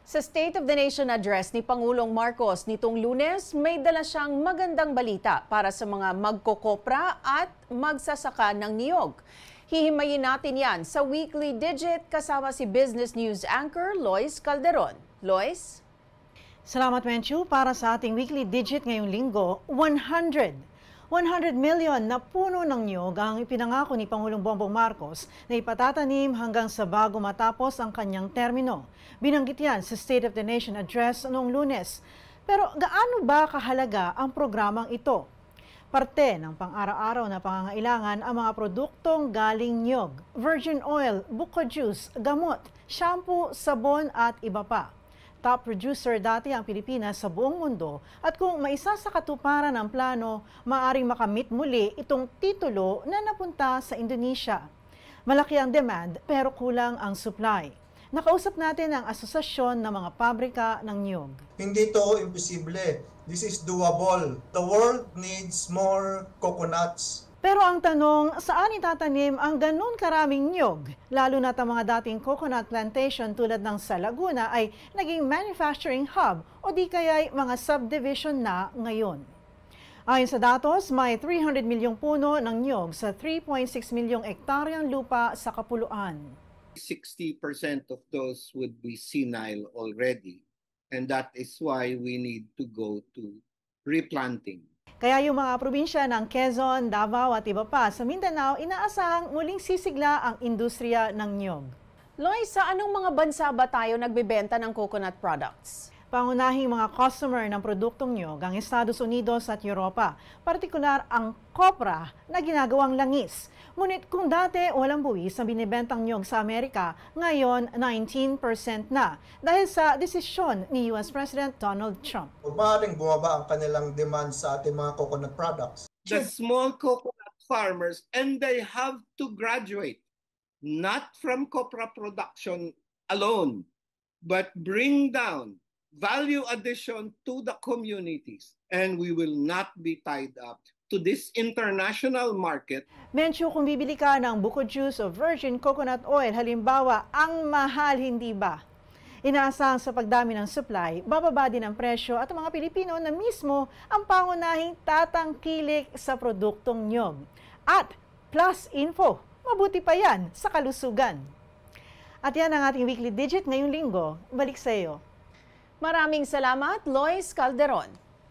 Sa State of the Nation address ni Pangulong Marcos nitong Lunes, may dala siyang magandang balita para sa mga magkokopra at magsasaka ng niyog. Hihimayin natin yan sa Weekly Digit kasama si Business News anchor Lois Calderon. Lois? Salamat, Menchu. Para sa ating Weekly Digit ngayong linggo, 100 million na puno ng niyog ang ipinangako ni Pangulong Bongbong Marcos na ipatatanim hanggang sa bago matapos ang kanyang termino. Binanggit yan sa State of the Nation address noong Lunes. Pero gaano ba kahalaga ang programang ito? Parte ng pang-araw-araw na pangangailangan ang mga produktong galing niyog, virgin oil, buko juice, gamot, shampoo, sabon at iba pa. Top producer dati ang Pilipinas sa buong mundo at kung maisa sa katuparan ng plano, maaaring makamit muli itong titulo na napunta sa Indonesia. Malaki ang demand pero kulang ang supply. Nakausap natin ang asosasyon ng mga pabrika ng niyog. Hindi ito imposible. This is doable. The world needs more coconuts. Pero ang tanong, saan itatanim ang ganun karaming niyog? Lalo na't ang mga dating coconut plantation tulad ng sa Laguna ay naging manufacturing hub o di kaya'y mga subdivision na ngayon. Ayon sa datos, may 300 milyong puno ng niyog sa 3.6 milyong ektaryang lupa sa Kapuluan. 60% of those would be senile already, and that is why we need to go to replanting. Kaya yung mga probinsya ng Quezon, Davao at iba pa sa Mindanao, inaasahang muling sisigla ang industriya ng niyog. Lois, sa anong mga bansa ba tayo nagbebenta ng coconut products? Pangunahing mga customer ng produktong niyog ang Estados Unidos at Europa, partikular ang kopra na ginagawang langis. Ngunit kung dati walang buwis ang binibentang niyog sa Amerika, ngayon 19% na dahil sa desisyon ni US President Donald Trump. Maaaring bumaba ang kanilang demand sa ating mga coconut products. The small coconut farmers, and they have to graduate, not from copra production alone, but bring down value addition to the communities, and we will not be tied up to this international market. Menchu, kung bibili ka ng buko juice o virgin coconut oil, halimbawa, ang mahal, hindi ba? Inaasahan sa pagdami ng supply, bababa din ang presyo at ang mga Pilipino na mismo ang pangunahing tatangkilik sa produktong niyog. At plus info, mabuti pa yan sa kalusugan. At yan ang ating Weekly Digit ngayong linggo. Balik sa iyo. Maraming salamat, Lois Calderon.